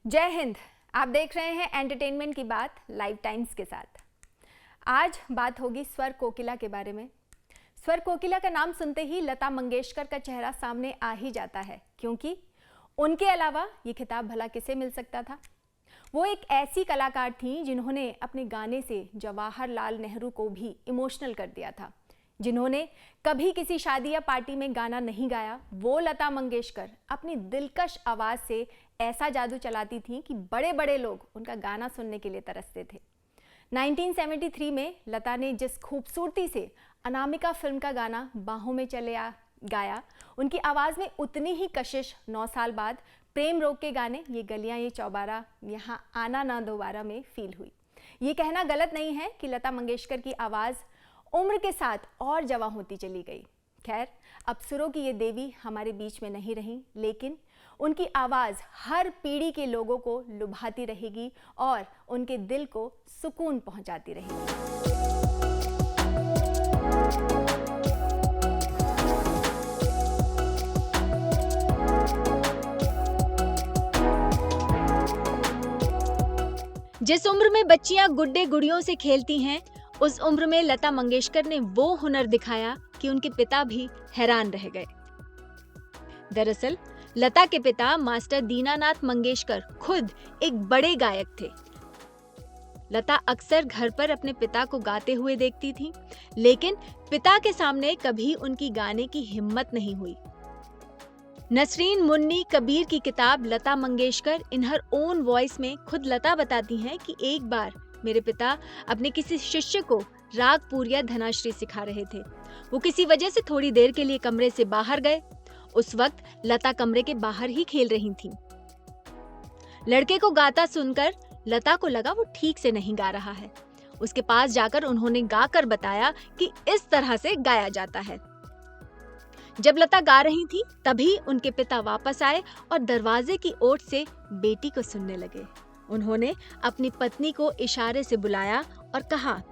जय हिंद। आप देख रहे हैं एंटरटेनमेंट की बात लाइव टाइम्स के साथ। आज बात होगी स्वर कोकिला के बारे में। स्वर कोकिला का नाम सुनते ही लता मंगेशकर का चेहरा सामने आ ही जाता है, क्योंकि उनके अलावा ये खिताब भला किसे मिल सकता था। वो एक ऐसी कलाकार थी जिन्होंने अपने गाने से जवाहरलाल नेहरू को भी इमोशनल कर दिया था। जिन्होंने कभी किसी शादी या पार्टी में गाना नहीं गाया, वो लता मंगेशकर अपनी दिलकश आवाज़ से ऐसा जादू चलाती थीं कि बड़े बड़े लोग उनका गाना सुनने के लिए तरसते थे। 1973 में लता ने जिस खूबसूरती से अनामिका फिल्म का गाना बाहों में चले आ गाया, उनकी आवाज़ में उतनी ही कशिश 9 साल बाद प्रेम रोग के गाने ये गलियां ये चौबारा यहाँ आना ना दोबारा में फील हुई। ये कहना गलत नहीं है कि लता मंगेशकर की आवाज़ उम्र के साथ और जवां होती चली गई। खैर, अब सुरों की ये देवी हमारे बीच में नहीं रही, लेकिन उनकी आवाज़ हर पीढ़ी के लोगों को लुभाती रहेगी और उनके दिल को सुकून पहुंचाती रहेगी। जिस उम्र में बच्चियां गुड्डे गुड़ियों से खेलती हैं, उस उम्र में लता मंगेशकर ने वो हुनर दिखाया कि उनके पिता भी हैरान रह गए। दरअसल लता के पिता मास्टर दीनानाथ मंगेशकर खुद एक बड़े गायक थे। लता अक्सर घर पर अपने पिता को गाते हुए देखती थी, लेकिन पिता के सामने कभी उनकी गाने की हिम्मत नहीं हुई। नसरीन मुन्नी कबीर की किताब लता मंगेशकर इन हर ओन वॉइस में खुद लता बताती हैं कि एक बार मेरे पिता अपने किसी शिष्य को राग पूरिया धनाश्री सिखा रहे थे। वो किसी वजह से थोड़ी देर के लिए कमरे से बाहर गए। उस वक्त लता कमरे के बाहर ही खेल रही थीं। लड़के को गाता सुनकर लता को लगा वो ठीक से नहीं गा रहा है। उसके पास जाकर उन्होंने गाकर बताया कि इस तरह से गाया जाता है। जब लता गा रही थी, तभी उनके पिता वापस आए और दरवाजे की ओर से बेटी को सुनने लगे। उन्होंने अपनी पत्नी को इशारे से बुलाया और कहा,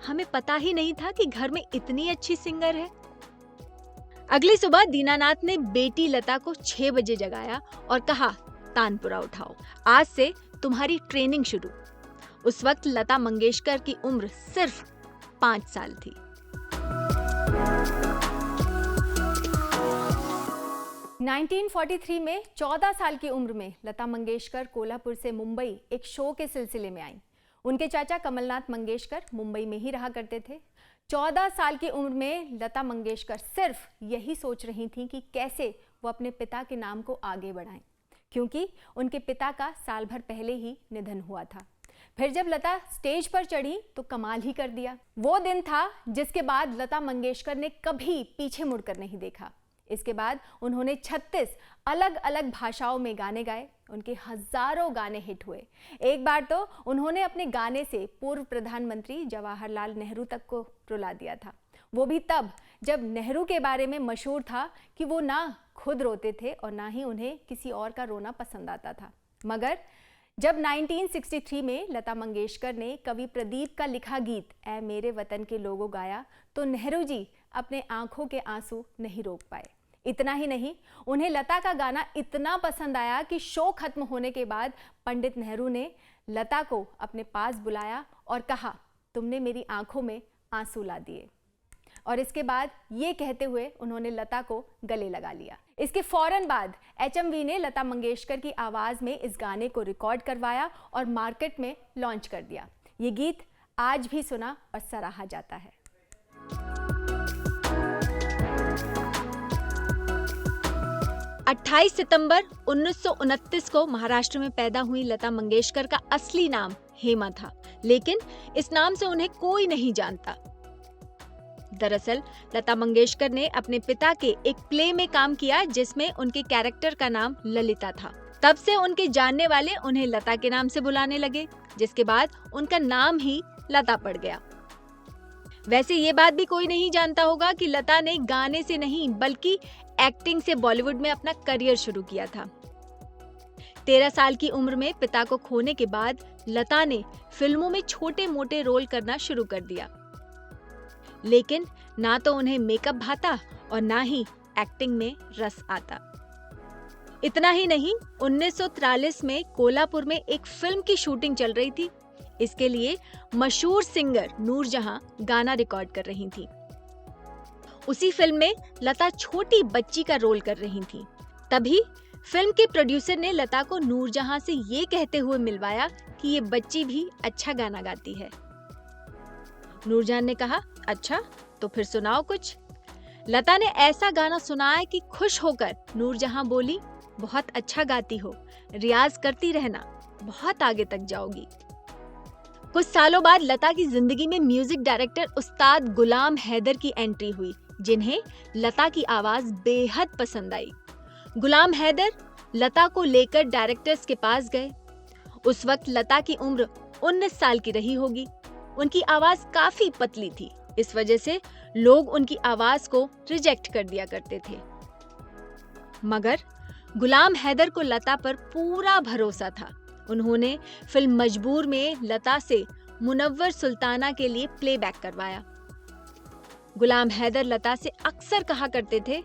हमें पता ही नहीं था कि घर में इतनी अच्छी सिंगर है। अगली सुबह दीनानाथ ने बेटी लता को 6 बजे जगाया और कहा, तानपुरा उठाओ, आज से तुम्हारी ट्रेनिंग शुरू। उस वक्त लता मंगेशकर की उम्र सिर्फ 5 साल थी। – 1943 में 14 साल की उम्र में लता मंगेशकर कोल्हापुर से मुंबई एक शो के सिलसिले में आईं। उनके चाचा कमलनाथ मंगेशकर मुंबई में ही रहा करते थे। 14 साल की उम्र में लता मंगेशकर सिर्फ यही सोच रही थीं कि कैसे वो अपने पिता के नाम को आगे बढ़ाएं, क्योंकि उनके पिता का साल भर पहले ही निधन हुआ था। फिर जब लता स्टेज पर चढ़ी तो कमाल ही कर दिया। वो दिन था जिसके बाद लता मंगेशकर ने कभी पीछे मुड़कर नहीं देखा। इसके बाद उन्होंने 36 अलग अलग भाषाओं में गाने गाए। उनके हजारों गाने हिट हुए। एक बार तो उन्होंने अपने गाने से पूर्व प्रधानमंत्री जवाहरलाल नेहरू तक को रुला दिया था। वो भी तब जब नेहरू के बारे में मशहूर था कि वो ना खुद रोते थे और ना ही उन्हें किसी और का रोना पसंद आता था। मगर जब 1963 में लता मंगेशकर ने कवि प्रदीप का लिखा गीत ऐ मेरे वतन के लोगों गाया, तो नेहरू जी अपने आंखों के आंसू नहीं रोक पाए। इतना ही नहीं, उन्हें लता का गाना इतना पसंद आया कि शो खत्म होने के बाद पंडित नेहरू ने लता को अपने पास बुलाया और कहा, तुमने मेरी आंखों में आंसू ला दिए। और इसके बाद ये कहते हुए उन्होंने लता को गले लगा लिया। इसके फौरन बाद HMV ने लता मंगेशकर की आवाज़ में इस गाने को रिकॉर्ड करवाया और मार्केट में लॉन्च कर दिया। ये गीत आज भी सुना और सराहा जाता है। अट्ठाईस सितंबर 1929 को महाराष्ट्र में पैदा हुई लता मंगेशकर का असली नाम हेमा था, लेकिन इस नाम से उन्हें कोई नहीं जानता। दरअसल लता मंगेशकर ने अपने पिता के एक प्ले में काम किया जिसमें उनके कैरेक्टर का नाम ललिता था। तब से उनके जानने वाले उन्हें लता के नाम से बुलाने लगे, जिसके बाद उनका नाम ही लता पड़ गया। वैसे ये बात भी कोई नहीं जानता होगा कि लता ने गाने से नहीं बल्कि एक्टिंग से बॉलीवुड में अपना करियर शुरू किया था। 13 साल की उम्र में पिता को खोने के बाद लता ने फिल्मों में छोटे मोटे रोल करना शुरू कर दिया, लेकिन ना तो उन्हें मेकअप भाता और ना ही एक्टिंग में रस आता। इतना ही नहीं, 1943 में कोल्हापुर में एक फिल्म की शूटिंग चल रही थी। इसके लिए मशहूर सिंगर नूरजहां गाना रिकॉर्ड कर रही थी। उसी फिल्म में लता छोटी बच्ची का रोल कर रही थी। तभी फिल्म के प्रोड्यूसर ने लता को नूरजहां से ये कहते हुए मिलवाया कि ये बच्ची भी अच्छा गाना गाती है। नूरजहां ने कहा, अच्छा तो फिर सुनाओ कुछ। लता ने ऐसा गाना सुनाया कि खुश होकर नूरजहां बोली, बहुत अच्छा गाती हो, रियाज करती रहना, बहुत आगे तक जाओगी। कुछ सालों बाद लता की जिंदगी में म्यूजिक डायरेक्टर उस्ताद गुलाम हैदर की एंट्री हुई, जिन्हें लता की आवाज बेहद पसंद आई। गुलाम हैदर लता को लेकर डायरेक्टर्स के पास गए। उस वक्त लता की उम्र 19 साल की रही होगी। उनकी आवाज काफी पतली थी, इस वजह से लोग उनकी आवाज को रिजेक्ट कर दिया करते थे। मगर गुलाम हैदर को लता पर पूरा भरोसा था। उन्होंने फिल्म मजबूर में लता से मुनव्वर सुल्ताना के लिए प्लेबैक करवाया। गुलाम हैदर लता से अक्सर कहा करते थे,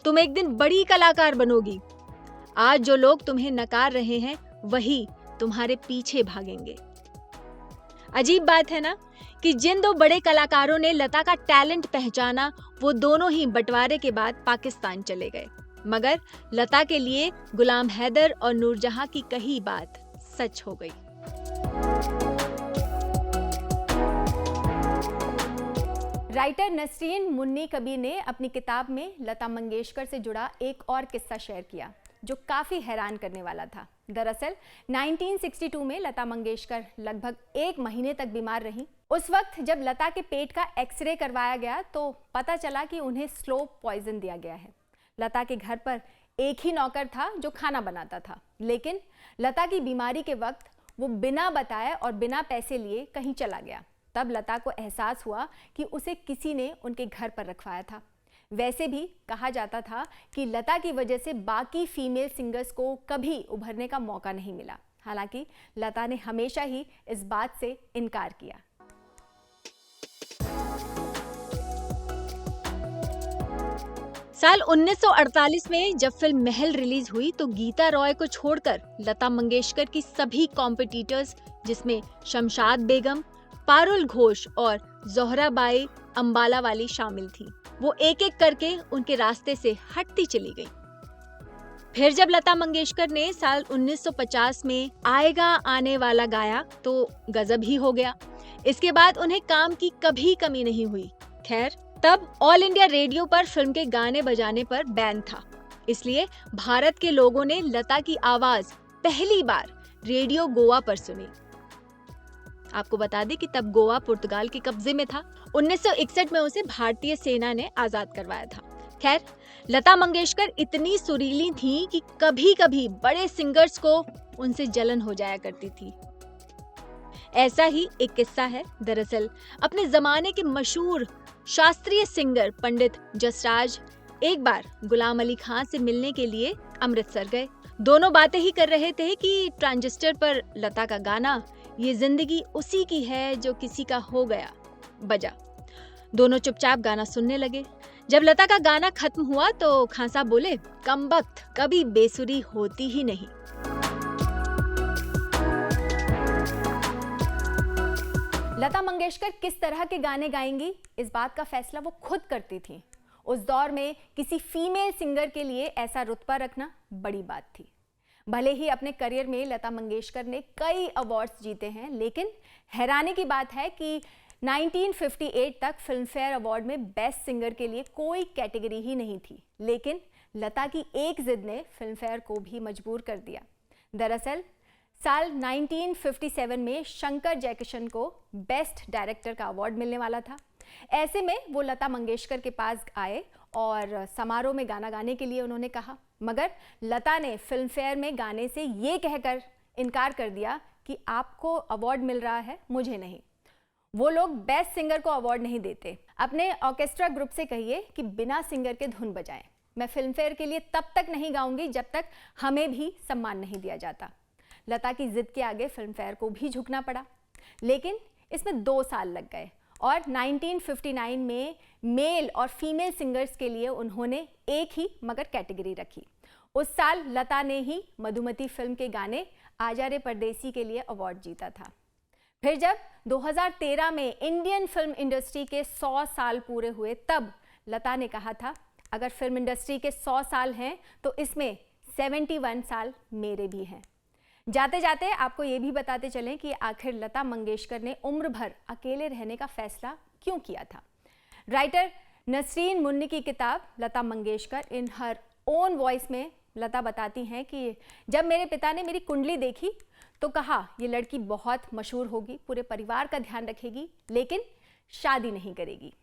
तुम एक दिन बड़ी कलाकार बनोगी। आज जो लोग तुम्हें नकार रहे हैं, वही तुम्हारे पीछे भागेंगे। अजीब बात है ना कि जिन दो बड़े कलाकारों ने लता का टैलेंट पहचाना, वो दोनों ही बंटवारे के बाद पाकिस्तान चले गए। मगर लता के लिए गुलाम हैदर और नूरजहां की कही बात सच हो गई। राइटर नसरीन मुन्नी कबीर ने अपनी किताब में लता मंगेशकर से जुड़ा एक और किस्सा शेयर किया जो काफ़ी हैरान करने वाला था। दरअसल 1962 में लता मंगेशकर लगभग 1 महीने तक बीमार रहीं। उस वक्त जब लता के पेट का एक्सरे करवाया गया तो पता चला कि उन्हें स्लो पॉइजन दिया गया है। लता के घर पर एक ही नौकर था जो खाना बनाता था, लेकिन लता की बीमारी के वक्त वो बिना बताए और बिना पैसे लिए कहीं चला गया। तब लता को एहसास हुआ कि उसे किसी ने उनके घर पर रखवाया था। वैसे भी कहा जाता था कि लता की वजह से बाकी फीमेल सिंगर्स को कभी उभरने का मौका नहीं मिला। हालांकि लता ने हमेशा ही इस बात से इनकार किया। साल 1948 में जब फिल्म महल रिलीज हुई तो गीता रॉय को छोड़कर लता मंगेशकर की सभी कॉम्पिटिटर्स, जिसमें शमशाद बेगम, पारुल घोष और ज़ोहराबाई अंबालावाली शामिल थी, वो एक एक करके उनके रास्ते से हटती चली गई। फिर जब लता मंगेशकर ने साल 1950 में आएगा आने वाला गाया तो गजब ही हो गया। इसके बाद उन्हें काम की कभी कमी नहीं हुई। खैर, तब ऑल इंडिया रेडियो पर फिल्म के गाने बजाने पर बैन था, इसलिए भारत के लोगों ने लता की आवाज पहली बार रेडियो गोवा पर सुनी। आपको बता दें कि तब गोवा पुर्तगाल के कब्जे में था। 1961 में उसे भारतीय सेना ने आजाद करवाया था। खैर, लता मंगेशकर इतनी सुरीली थीं कि कभी-कभी बड़े सिंगर्स को उनसे जलन हो जाया करती थी। ऐसा ही एक किस्सा है। दरअसल अपने जमाने के मशहूर शास्त्रीय सिंगर पंडित जसराज एक बार गुलाम अली खान से मिलने के लिए अमृतसर गए। दोनों बातें ही कर रहे थे कि ट्रांजिस्टर पर लता का गाना ये जिंदगी उसी की है जो किसी का हो गया बजा। दोनों चुपचाप गाना सुनने लगे। जब लता का गाना खत्म हुआ तो खान साहब बोले, कमबख्त, कभी बेसुरी होती ही नहीं। लता मंगेशकर किस तरह के गाने गाएंगी, इस बात का फैसला वो खुद करती थी। उस दौर में किसी फीमेल सिंगर के लिए ऐसा रुतबा रखना बड़ी बात थी। भले ही अपने करियर में लता मंगेशकर ने कई अवार्ड्स जीते हैं, लेकिन हैरानी की बात है कि 1958 तक फिल्म फेयर अवार्ड में बेस्ट सिंगर के लिए कोई कैटेगरी ही नहीं थी। लेकिन लता की एक जिद ने फिल्म फेयर को भी मजबूर कर दिया। दरअसल साल 1957 में शंकर जयकिशन को बेस्ट डायरेक्टर का अवार्ड मिलने वाला था। ऐसे में वो लता मंगेशकर के पास आए और समारोह में गाना गाने के लिए उन्होंने कहा, मगर लता ने फिल्म फेयर में गाने से ये कहकर इनकार कर दिया कि आपको अवार्ड मिल रहा है, मुझे नहीं। वो लोग बेस्ट सिंगर को अवार्ड नहीं देते। अपने ऑर्केस्ट्रा ग्रुप से कहिए कि बिना सिंगर के धुन बजाएं। मैं फिल्म फेयर के लिए तब तक नहीं गाऊंगी जब तक हमें भी सम्मान नहीं दिया जाता। लता की जिद के आगे फिल्म फेयर को भी झुकना पड़ा, लेकिन इसमें 2 साल लग गए और 1959 में मेल और फीमेल सिंगर्स के लिए उन्होंने एक ही मगर कैटेगरी रखी। उस साल लता ने ही मधुमती फिल्म के गाने आजा रे परदेसी के लिए अवार्ड जीता था। फिर जब 2013 में इंडियन फिल्म इंडस्ट्री के 100 साल पूरे हुए, तब लता ने कहा था, अगर फिल्म इंडस्ट्री के 100 साल हैं तो इसमें 71 साल मेरे भी हैं। जाते जाते आपको ये भी बताते चलें कि आखिर लता मंगेशकर ने उम्र भर अकेले रहने का फैसला क्यों किया था। राइटर नसरीन मुन्नी की किताब लता मंगेशकर इन हर ओन वॉइस में लता बताती हैं कि जब मेरे पिता ने मेरी कुंडली देखी तो कहा, ये लड़की बहुत मशहूर होगी, पूरे परिवार का ध्यान रखेगी, लेकिन शादी नहीं करेगी।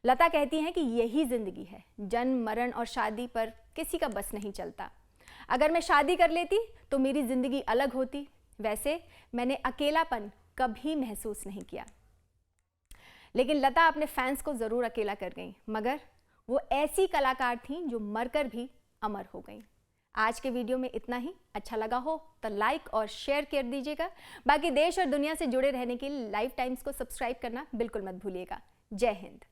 लता कहती हैं कि यही जिंदगी है, जन्म मरण और शादी पर किसी का बस नहीं चलता। अगर मैं शादी कर लेती तो मेरी जिंदगी अलग होती। वैसे मैंने अकेलापन कभी महसूस नहीं किया। लेकिन लता अपने फैंस को जरूर अकेला कर गई, मगर वो ऐसी कलाकार थीं जो मरकर भी अमर हो गई। आज के वीडियो में इतना ही। अच्छा लगा हो तो लाइक और शेयर कर दीजिएगा। बाकी देश और दुनिया से जुड़े रहने के लिए लाइव टाइम्स को सब्सक्राइब करना बिल्कुल मत भूलिएगा। जय हिंद।